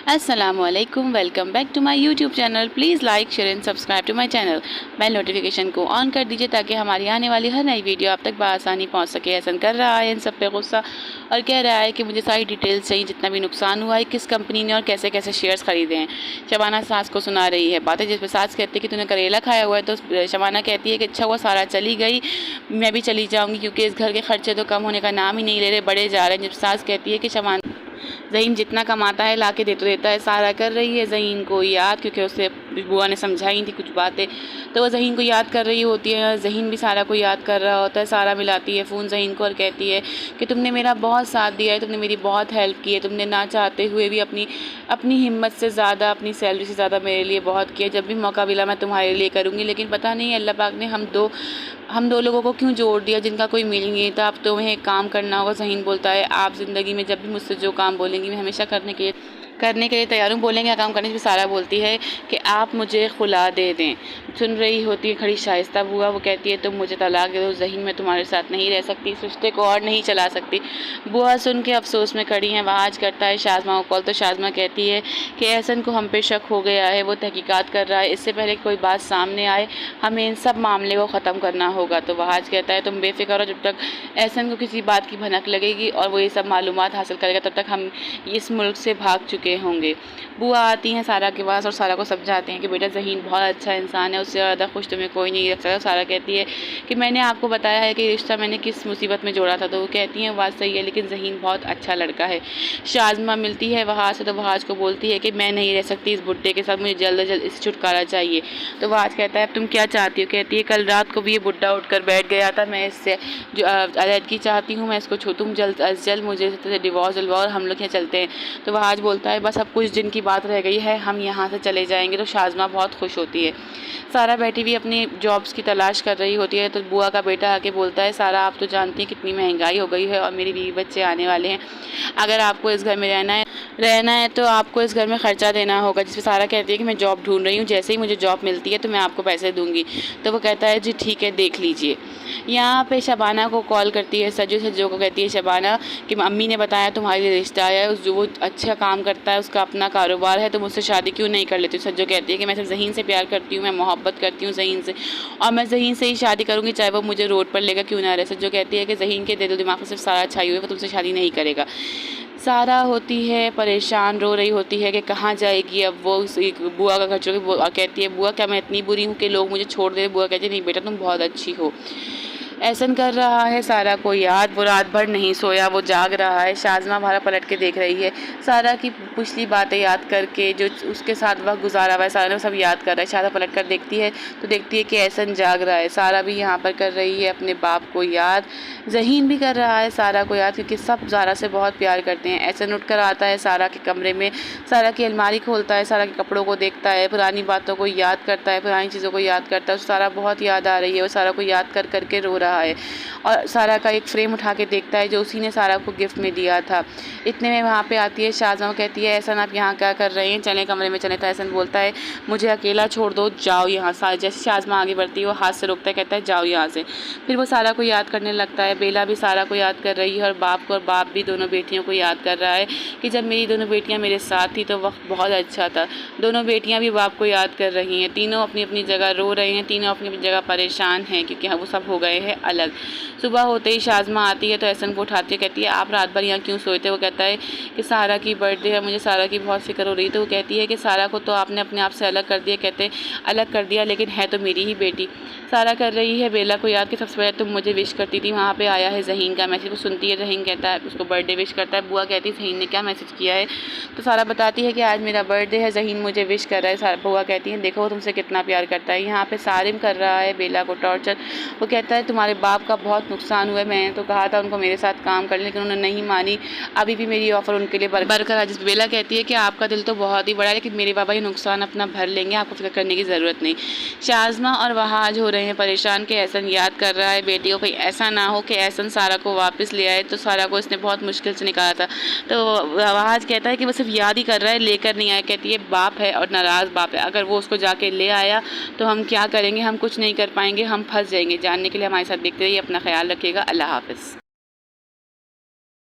अस्सलामुअलैकुम, welcome back to my YouTube channel. Please like share and subscribe to my channel. Bell notification को on कर दीजिए ताकि हमारी आने वाली हर नई वीडियो आप तक बआसानी पहुंच सके। ऐसा कर रहा है इन सब पे गुस्सा और कह रहा है कि मुझे सारी डिटेल्स चाहिए, जितना भी नुकसान हुआ है, किस कंपनी ने और कैसे कैसे शेयर्स खरीदे हैं। शबाना सास को सुना रही है बातें, जिस पर सास कहती है कि तूने करेला खाया हुआ है, तो शबाना कहती है कि अच्छा हुआ सारा चली गई, मैं भी चली जाऊँगी क्योंकि इस घर के खर्चे तो कम होने का नाम ही नहीं ले रहे, बढ़े जा रहे हैं। जब सास कहती है कि शबाना ज़हीन जितना कमाता है लाके दे तो देता है। सारा कर रही है ज़हीन को याद, क्योंकि उसे बुआ ने समझाई थी कुछ बातें, तो वह ज़हीन को याद कर रही होती है। ज़हीन भी सारा को याद कर रहा होता है। सारा मिलाती है फ़ोन ज़हीन को और कहती है कि तुमने मेरा बहुत साथ दिया है, तुमने मेरी बहुत हेल्प की है, तुमने ना चाहते हुए भी अपनी हिम्मत से ज़्यादा, अपनी सैलरी से ज़्यादा मेरे लिए बहुत किया। जब भी मौका मिला मैं तुम्हारे लिए करूँगी, लेकिन पता नहीं अल्लाह पाक ने हम दो लोगों को क्यों जोड़ दिया जिनका कोई मीनिंग नहीं था। अब तुम्हें एक काम करना होगा। ज़हीन बोलता है आप ज़िंदगी में जब भी मुझसे जो काम बोलेंगी मैं हमेशा करने के लिए तैयार हूँ। बोलेंगे काम करने से सारा बोलती है कि आप मुझे खुला दे दें। सुन रही होती है खड़ी शाइस्ता बुआ, वो कहती है तुम मुझे तलाक दे दो, ज़हीन मैं तुम्हारे साथ नहीं रह सकती, इस रिश्ते को और नहीं चला सकती। बुआ सुन के अफसोस में खड़ी हैं। वहाज करता है शाज़मा को कॉल, तो शाज़मा कहती है कि एहसन को हम पे शक हो गया है, वो तहकीकात कर रहा है, इससे पहले कोई बात सामने आए हमें इन सब मामले को ख़त्म करना होगा। तो वहाज कहता है तुम बेफिक्र हो, जब तक एहसन को किसी बात की भनक लगेगी और वो ये सब मालूमात हासिल करेगा तब तक हम इस मुल्क से भाग चुके होंगे। बुआ आती हैं सारा के पास और सारा को समझाते हैं कि बेटा ज़हीन बहुत अच्छा इंसान है, उससे ज़्यादा खुश तुम्हें कोई नहीं रख सकता। सारा कहती है कि मैंने आपको बताया है कि रिश्ता मैंने किस मुसीबत में जोड़ा था, तो वो कहती हैं बात सही है, लेकिन ज़हीन बहुत अच्छा लड़का है। शाज़मा मिलती है वहाज से, तो वहाज को बोलती है कि मैं नहीं रह सकती इस बुड्ढे के साथ, मुझे जल्द से जल्द इससे छुटकारा चाहिए। तो वहाज कहता है तुम क्या चाहती हो? कहती है कल रात को भी ये बुड्ढा उठकर बैठ गया था, मैं इससे जो अलहदगी चाहती हूँ, मैं इसको तुम जल्द अज जल्द मुझे डिवोर्स दिलवाओ और हम लोग यहाँ चलते हैं। तो वहाज बोलता है बस अब कुछ दिन की बात रह गई है, हम यहाँ से चले जाएंगे। तो शाज़मा बहुत खुश होती है। सारा बैठी हुई अपनी जॉब्स की तलाश कर रही होती है, तो बुआ का बेटा आके बोलता है सारा आप तो जानती हैं कितनी महंगाई हो गई है और मेरी बीवी बच्चे आने वाले हैं, अगर आपको इस घर में रहना है तो आपको इस घर में ख़र्चा देना होगा। जिस पर सारा कहती है कि मैं जॉब ढूंढ रही हूँ, जैसे ही मुझे जॉब मिलती है तो मैं आपको पैसे दूंगी। तो वो कहता है जी ठीक है देख लीजिए। यहाँ पे शबाना को कॉल करती है सज्जो को कहती है शबाना कि अम्मी ने बताया तुम्हारे लिए रिश्ता आया है, जो वो अच्छा काम करता है, उसका अपना कारोबार है, तो मुझसे शादी क्यों नहीं कर लेती? सज्जो कहती है कि मैं सिर्फ ज़हीन से प्यार करती हूँ, मैं मोहब्बत करती हूँ ज़हीन से, और मैं ज़हीन से ही शादी करूँगी चाहे वो मुझे रोड पर लेकर क्यों ना रहे। सज्जो कहती है कि ज़हीन के दिल दिमाग में सिर्फ सारा छाई हुई है, वो तुमसे शादी नहीं करेगा। सारा होती है परेशान, रो रही होती है कि कहाँ जाएगी अब वो बुआ का घर छोड़ के। कहती है बुआ क्या मैं इतनी बुरी हूँ कि लोग मुझे छोड़ दे? बुआ कहती है नहीं बेटा तुम बहुत अच्छी हो। ऐसन कर रहा है सारा को याद, वो रात भर नहीं सोया, वो जाग रहा है। शाज़मा बाहर पलट के देख रही है, सारा की पिछली बातें याद करके जो उसके साथ वक्त गुजारा हुआ है सारा ने सब याद कर रहा है। शाज़मा पलट कर देखती है तो देखती है कि एहसन जाग रहा है। सारा भी यहाँ पर कर रही है अपने बाप को याद, ज़हीन भी कर रहा है सारा को याद, क्योंकि सब सारा से बहुत प्यार करते हैं। एहसन उठ कर आता है सारा के कमरे में, सारा की अलमारी खोलता है, सारा के कपड़ों को देखता है, पुरानी बातों को याद करता है, पुरानी चीज़ों को याद करता है। सारा बहुत याद आ रही है, वो सारा को याद कर करके रो रहा है और सारा का एक फ्रेम उठा के देखता है जो उसी ने सारा को गिफ्ट में दिया था। इतने में वहाँ पे आती है शाज़मा, कहती है एहसन आप यहाँ क्या कर रहे हैं, चलें कमरे में चलें। तो एहसन बोलता है मुझे अकेला छोड़ दो, जाओ यहाँ से। जैसे शाज़मा आगे बढ़ती है वो हाथ से रोकता है, कहता है जाओ यहाँ से। फिर वो सारा को याद करने लगता है। बेला भी सारा को याद कर रही है और बाप को, और बाप भी दोनों बेटियों को याद कर रहा है कि जब मेरी दोनों बेटियाँ मेरे साथ थी तो वक्त बहुत अच्छा था। दोनों बेटियाँ भी बाप को याद कर रही हैं, तीनों अपनी अपनी जगह रो रही हैं, तीनों अपनी अपनी जगह परेशान हैं क्योंकि वो सब हो गए हैं अलग। सुबह होते ही शाज़मा आती है तो एहसन को उठाती है, कहती है आप रात भर यहाँ क्यों सोए थे? वो कहता है कि सारा की बर्थडे है, मुझे सारा की बहुत फिक्र हो रही। तो वो कहती है कि सारा को तो आपने अपने आप से अलग कर दिया। कहते अलग कर दिया लेकिन है तो मेरी ही बेटी। सारा कर रही है बेला को याद कि सबसे पहले तुम मुझे विश करती थी, वहाँ पे आया है ज़हीन का मैसेज। वो सुनती है, ज़हीन कहता है उसको बर्थडे विश करता है। बुआ कहती है ज़हीन ने क्या मैसेज किया है? तो सारा बताती है कि आज मेरा बर्थडे है, ज़हीन मुझे विश कर रहा है। बुआ कहती है देखो वो तुमसे कितना प्यार करता है। यहाँ पे सारिम कर रहा है बेला को टॉर्चर। वो कहता है तुम्हारे बाप का बहुत नुकसान हुआ है, मैंने तो कहा था उनको मेरे साथ काम करने, लेकिन उन्होंने नहीं मानी, अभी भी मेरी ऑफ़र उनके लिए बरकरार। जिस बेला कहती है कि आपका दिल तो बहुत ही बड़ा है लेकिन मेरे बाबा ये नुकसान अपना भर लेंगे, आपको फिक्र करने की ज़रूरत नहीं। शाज़मा और वहाज हो रहे हैं परेशान कि एहसन याद कर रहा है बेटी को, कहीं ऐसा ना हो कि एहसन सारा को वापस ले आए। तो सारा को इसने बहुत मुश्किल से निकाला था। तो वहाज कहता है कि वो सिर्फ याद ही कर रहा है, लेकर नहीं आया। कहती है बाप है और नाराज़ बाप है, अगर वो उसको जाके ले आया तो हम क्या करेंगे, हम कुछ नहीं कर पाएंगे, हम फंस जाएंगे। जानने के लिए हमारे साथ देखते रहिए, अपना ख्याल रखिएगा। अल्लाह हाफ़िज़।